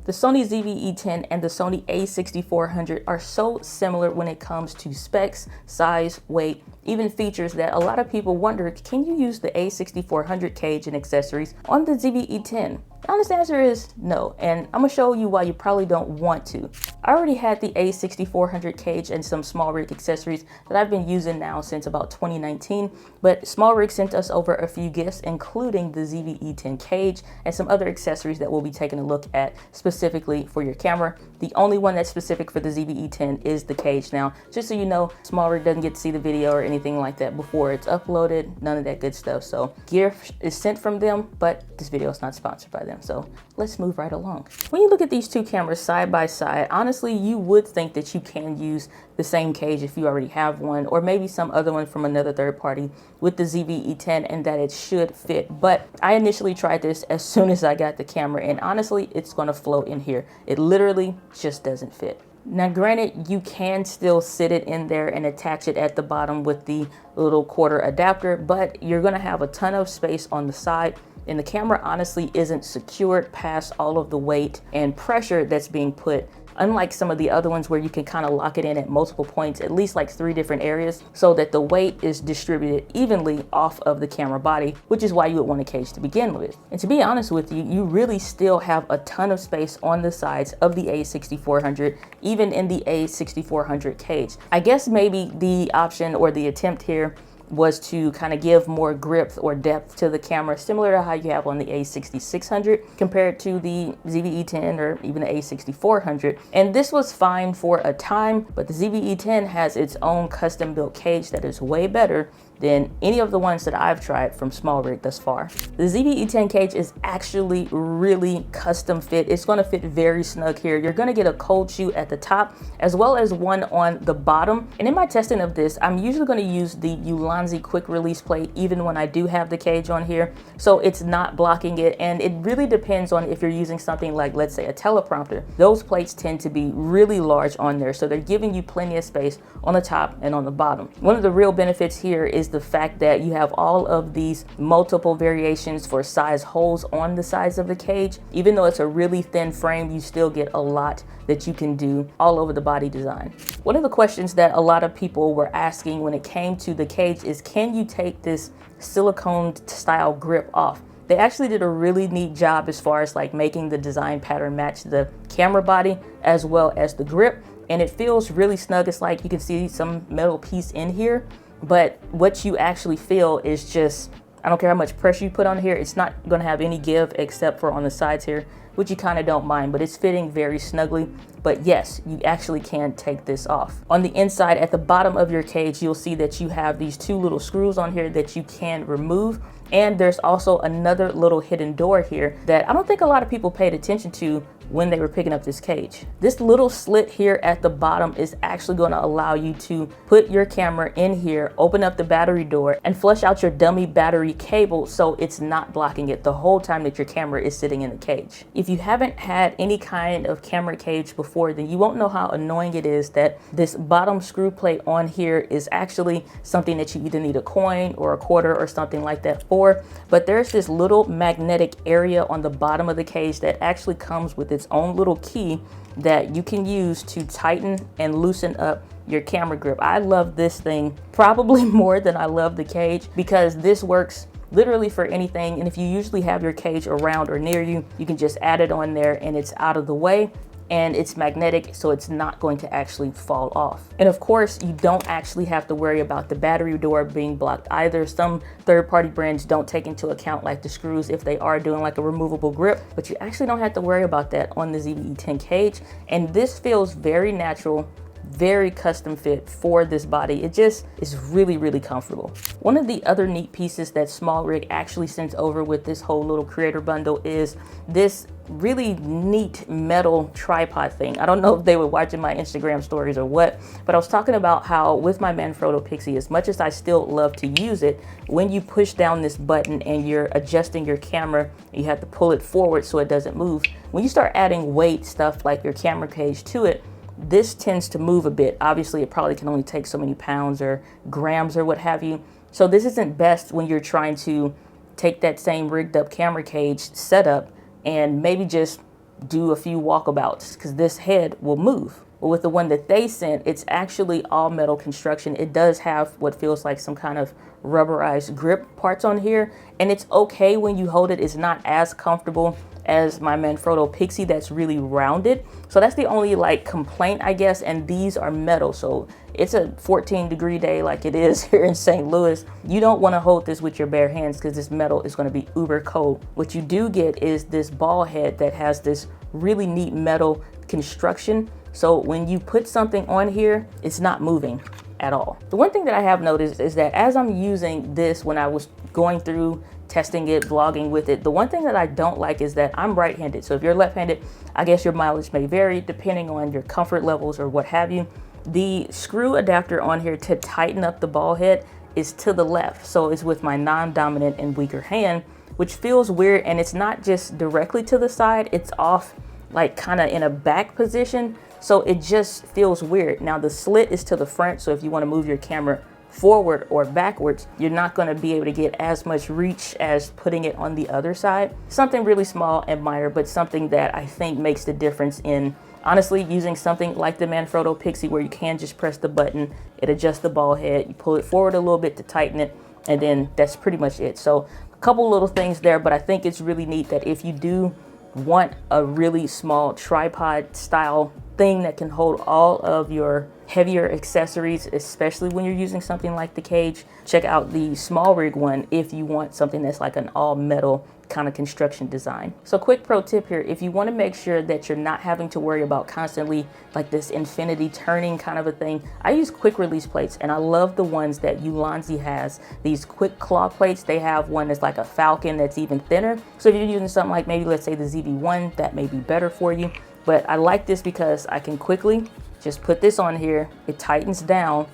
The Sony ZV-E10 and the Sony a6400 are so similar when it comes to specs, size, weight, even features that a lot of people wonder, can you use the a6400 cage and accessories on the ZV-E10? The honest answer is no, and I'm gonna show you why you probably don't want to. I already had the a6400 cage and some SmallRig accessories that I've been using now since about 2019, but SmallRig sent us over a few gifts, including the ZV-E10 cage and some other accessories that we'll be taking a look at specifically for your camera. The only one that's specific for the ZV-E10 is the cage. Now, just so you know, SmallRig doesn't get to see the video or anything like that before it's uploaded, none of that good stuff. So gear is sent from them, but this video is not sponsored by them. So let's move right along. When you look at these two cameras side by side, honestly, you would think that you can use the same cage if you already have one, or maybe some other one from another third party with the ZV-E10, and that it should fit. But I initially tried this as soon as I got the camera, and honestly, it's gonna float in here. It literally just doesn't fit. Now, granted, you can still sit it in there and attach it at the bottom with the little quarter adapter, but you're gonna have a ton of space on the side, and the camera honestly isn't secured past all of the weight and pressure that's being put, unlike some of the other ones where you can kind of lock it in at multiple points, at least like 3 different areas, so that the weight is distributed evenly off of the camera body, which is why you would want a cage to begin with. And to be honest with you, you really still have a ton of space on the sides of the a6400, even in the a6400 cage. I guess maybe the option or the attempt here was to kind of give more grip or depth to the camera, similar to how you have on the a6600 compared to the ZV-E10 or even the a6400. And this was fine for a time, but the ZV-E10 has its own custom built cage that is way better than any of the ones that I've tried from SmallRig thus far. The ZV-E10 cage is actually really custom fit. It's gonna fit very snug here. You're gonna get a cold shoe at the top as well as one on the bottom. And in my testing of this, I'm usually gonna use the Ulanzi quick release plate even when I do have the cage on here, so it's not blocking it. And it really depends on if you're using something like, let's say, a teleprompter. Those plates tend to be really large on there, so they're giving you plenty of space on the top and on the bottom. One of the real benefits here is the fact that you have all of these multiple variations for size holes on the sides of the cage. Even though it's a really thin frame, you still get a lot that you can do all over the body design. One of the questions that a lot of people were asking when it came to the cage is, can you take this silicone style grip off? They actually did a really neat job as far as like making the design pattern match the camera body as well as the grip, and it feels really snug. It's like you can see some metal piece in here, but what you actually feel is just, I don't care how much pressure you put on here, it's not gonna have any give except for on the sides here, which you kind of don't mind, but it's fitting very snugly. But yes, you actually can take this off. On the inside, at the bottom of your cage, you'll see that you have these 2 little screws on here that you can remove. And there's also another little hidden door here that I don't think a lot of people paid attention to when they were picking up this cage. This little slit here at the bottom is actually going to allow you to put your camera in here, open up the battery door, and flush out your dummy battery cable so it's not blocking it the whole time that your camera is sitting in the cage. If you haven't had any kind of camera cage before, then you won't know how annoying it is that this bottom screw plate on here is actually something that you either need a coin or a quarter or something like that for. But there's this little magnetic area on the bottom of the cage that actually comes with its own little key that you can use to tighten and loosen up your camera grip. I love this thing probably more than I love the cage, because this works literally for anything. And if you usually have your cage around or near you, you can just add it on there and it's out of the way. And it's magnetic, so it's not going to actually fall off. And of course, you don't actually have to worry about the battery door being blocked either. Some third-party brands don't take into account like the screws if they are doing like a removable grip, but you actually don't have to worry about that on the ZV-E10 cage. And this feels very natural, very custom fit for this body. It just is really, really comfortable. One of the other neat pieces that SmallRig actually sent over with this whole little creator bundle is this really neat metal tripod thing. I don't know if they were watching my Instagram stories or what, but I was talking about how with my Manfrotto Pixie, as much as I still love to use it, when you push down this button and you're adjusting your camera, you have to pull it forward so it doesn't move. When you start adding weight stuff like your camera cage to it, this tends to move a bit. Obviously, it probably can only take so many pounds or grams or what have you. So this isn't best when you're trying to take that same rigged up camera cage setup and maybe just do a few walkabouts because this head will move. But with the one that they sent, it's actually all metal construction. It does have what feels like some kind of rubberized grip parts on here, and it's okay when you hold it. It's not as comfortable as my Manfrotto Pixie that's really rounded. So that's the only like complaint, I guess. And these are metal, so it's a 14-degree day like it is here in St. Louis. You don't want to hold this with your bare hands because this metal is going to be uber cold. What you do get is this ball head that has this really neat metal construction. So when you put something on here, it's not moving at all. The one thing that I have noticed is that as I'm using this, when I was going through testing it, vlogging with it, the one thing that I don't like is that I'm right-handed. So if you're left-handed, I guess your mileage may vary depending on your comfort levels or what have you. The screw adapter on here to tighten up the ball head is to the left. So it's with my non-dominant and weaker hand, which feels weird. And it's not just directly to the side, it's off like kind of in a back position. So it just feels weird. Now the slit is to the front. So if you want to move your camera forward or backwards, you're not going to be able to get as much reach as putting it on the other side. Something really small and minor, but something that I think makes the difference in honestly using something like the Manfrotto Pixie, where you can just press the button, it adjusts the ball head, you pull it forward a little bit to tighten it, and then that's pretty much it. So a couple little things there, but I think it's really neat that if you do want a really small tripod style thing that can hold all of your heavier accessories, especially when you're using something like the cage, check out the SmallRig one if you want something that's like an all metal kind of construction design. So quick pro tip here, if you want to make sure that you're not having to worry about constantly like this infinity turning kind of a thing, I use quick release plates, and I love the ones that Ulanzi has, these quick claw plates. They have one that's like a falcon that's even thinner. So if you're using something like maybe let's say the ZV-1, that may be better for you. But I like this because I can quickly just put this on here. It tightens down,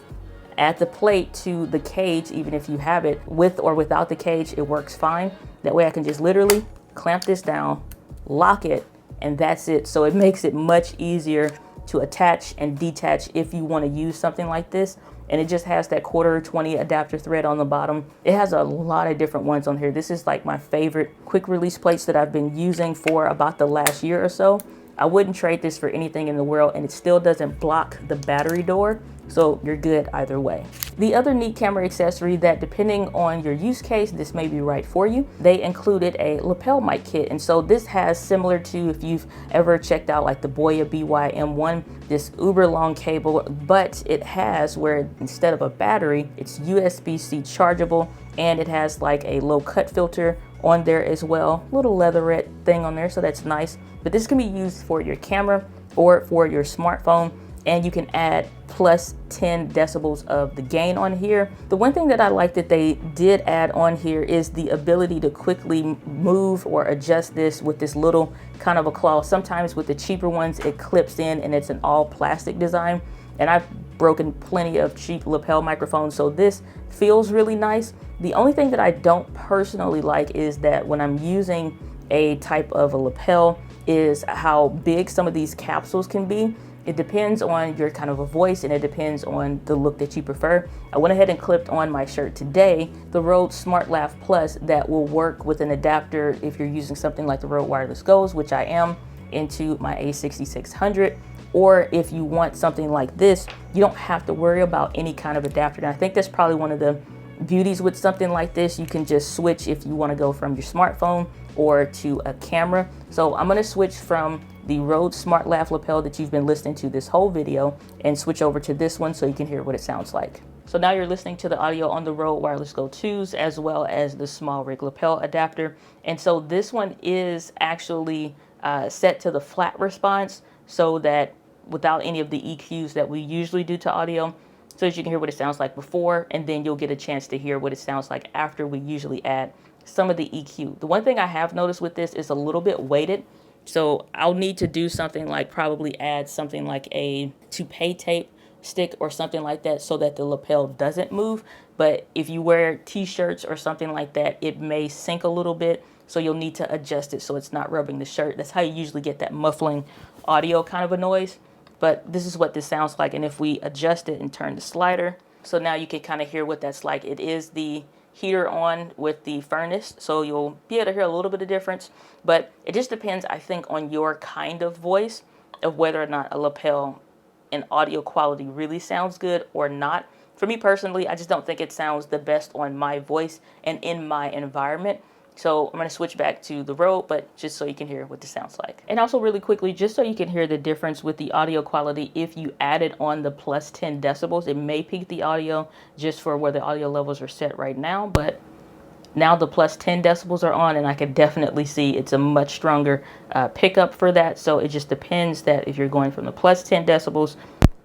add the plate to the cage. Even if you have it with or without the cage, it works fine. That way I can just literally clamp this down, lock it, and that's it. So it makes it much easier to attach and detach if you want to use something like this. And it just has that 1/4 adapter thread on the bottom. It has a lot of different ones on here. This is like my favorite quick release plates that I've been using for about the last year or so. I wouldn't trade this for anything in the world, and it still doesn't block the battery door, so you're good either way. The other neat camera accessory that, depending on your use case, this may be right for you, they included a lapel mic kit. And so this has, similar to if you've ever checked out like the Boya BY-M1, this uber long cable, but it has where instead of a battery, it's USB-C chargeable, and it has like a low cut filter on there as well, little leatherette thing on there, so that's nice. But this can be used for your camera or for your smartphone, and you can add plus 10 decibels of the gain on here. The one thing that I like that they did add on here is the ability to quickly move or adjust this with this little kind of a claw. Sometimes with the cheaper ones, it clips in and it's an all plastic design, and I've broken plenty of cheap lapel microphones, so this feels really nice. The only thing that I don't personally like is that when I'm using a type of a lapel is how big some of these capsules can be. It depends on your kind of a voice, and it depends on the look that you prefer. I went ahead and clipped on my shirt today the Rode Smartlav Plus that will work with an adapter if you're using something like the Rode Wireless Goes, which I am, into my A6600. Or if you want something like this, you don't have to worry about any kind of adapter. And I think that's probably one of the beauties with something like this. You can just switch if you want to go from your smartphone or to a camera. So I'm going to switch from the Rode Smartlav lapel that you've been listening to this whole video and switch over to this one so you can hear what it sounds like. So now you're listening to the audio on the Rode Wireless Go 2s as well as the SmallRig lapel adapter. And so this one is actually set to the flat response so that without any of the EQs that we usually do to audio, so that you can hear what it sounds like before, and then you'll get a chance to hear what it sounds like after we usually add some of the EQ. The one thing I have noticed with this is a little bit weighted. So I'll need to do something like probably add something like a toupee tape stick or something like that so that the lapel doesn't move. But if you wear t-shirts or something like that, it may sink a little bit. So you'll need to adjust it so it's not rubbing the shirt. That's how you usually get that muffling audio kind of a noise. But this is what this sounds like. And if we adjust it and turn the slider, so now you can kind of hear what that's like. It is the heater on with the furnace, so you'll be able to hear a little bit of difference, but it just depends, I think, on your kind of voice of whether or not a lapel and audio quality really sounds good or not. For me personally, I just don't think it sounds the best on my voice and in my environment. So I'm going to switch back to the Rode, but just so you can hear what this sounds like. And also really quickly, just so you can hear the difference with the audio quality, if you added on the plus 10 decibels, it may peak the audio just for where the audio levels are set right now. But now the plus 10 decibels are on, and I can definitely see it's a much stronger pickup for that. So it just depends that if you're going from the plus 10 decibels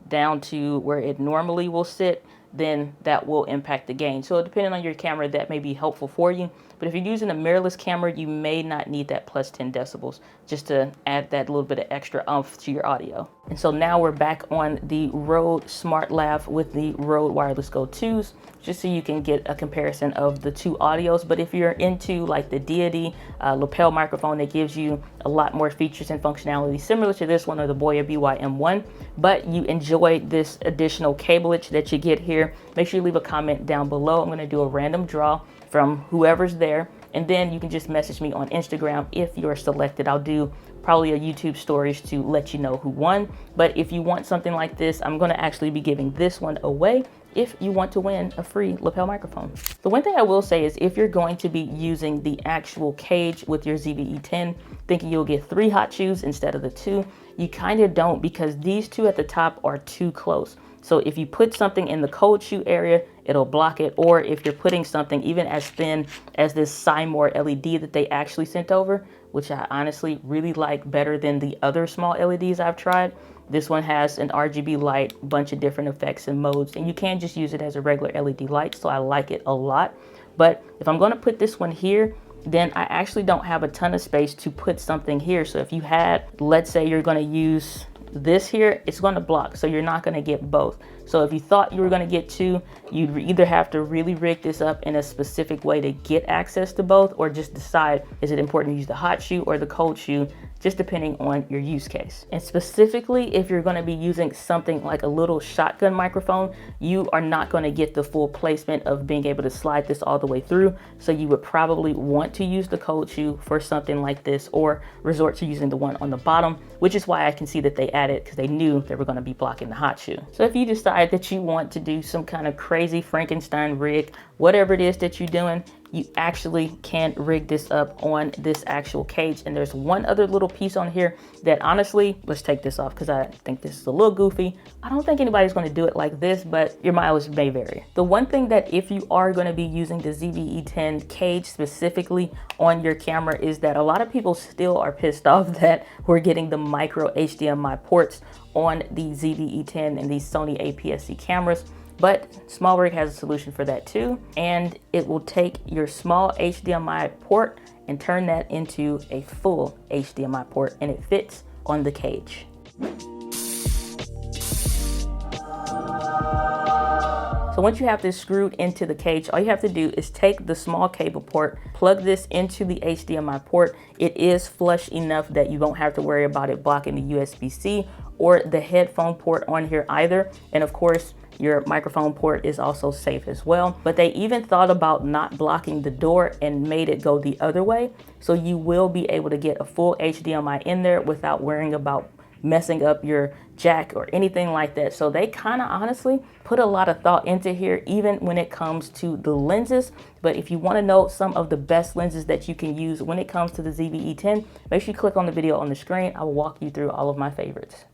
down to where it normally will sit, then that will impact the gain. So depending on your camera, that may be helpful for you. But if you're using a mirrorless camera, you may not need that plus 10 decibels just to add that little bit of extra oomph to your audio. And so now we're back on the Rode Smartlav with the Rode Wireless Go 2s, just so you can get a comparison of the two audios. But if you're into like the Deity lapel microphone that gives you a lot more features and functionality similar to this one or the Boya BY-M1, but you enjoyed this additional cableage that you get here, make sure you leave a comment down below. I'm going to do a random draw from whoever's there, and then you can just message me on Instagram if you're selected. I'll do probably a YouTube stories to let you know who won. But if you want something like this, I'm going to actually be giving this one away if you want to win a free lapel microphone. The one thing I will say is if you're going to be using the actual cage with your ZV-E10, thinking you'll get 3 hot shoes instead of the 2, you kind of don't, because these 2 at the top are too close. So if you put something in the cold shoe area, it'll block it. Or if you're putting something even as thin as this Seymour LED that they actually sent over, which I honestly really like better than the other small LEDs I've tried. This one has an RGB light, bunch of different effects and modes, and you can just use it as a regular LED light, so I like it a lot. But if I'm gonna put this one here, then I actually don't have a ton of space to put something here. So if you had, let's say you're gonna use this here, it's going to block, so you're not going to get both. So if you thought you were going to get 2, you'd either have to really rig this up in a specific way to get access to both, or just decide, is it important to use the hot shoe or the cold shoe, just depending on your use case. And specifically, if you're going to be using something like a little shotgun microphone, you are not going to get the full placement of being able to slide this all the way through. So you would probably want to use the cold shoe for something like this, or resort to using the one on the bottom, which is why I can see that they added, because they knew they were going to be blocking the hot shoe. So if you decide that you want to do some kind of crazy Frankenstein rig, whatever it is that you're doing, you actually can rig this up on this actual cage. And there's one other little piece on here that honestly, let's take this off because I think this is a little goofy. I don't think anybody's going to do it like this, but your mileage may vary. The one thing that if you are going to be using the ZV-E10 cage specifically on your camera is that a lot of people still are pissed off that we're getting the micro HDMI ports on the ZV-E10 and these Sony APS-C cameras. But SmallRig has a solution for that too, and it will take your small HDMI port and turn that into a full HDMI port, and it fits on the cage. So once you have this screwed into the cage, all you have to do is take the small cable port, plug this into the HDMI port. It is flush enough that you won't have to worry about it blocking the USB-C or the headphone port on here either. And of course, your microphone port is also safe as well. But they even thought about not blocking the door and made it go the other way. So you will be able to get a full HDMI in there without worrying about messing up your jack or anything like that. So they kind of honestly put a lot of thought into here, even when it comes to the lenses. But if you want to know some of the best lenses that you can use when it comes to the ZV-E10, make sure you click on the video on the screen. I will walk you through all of my favorites.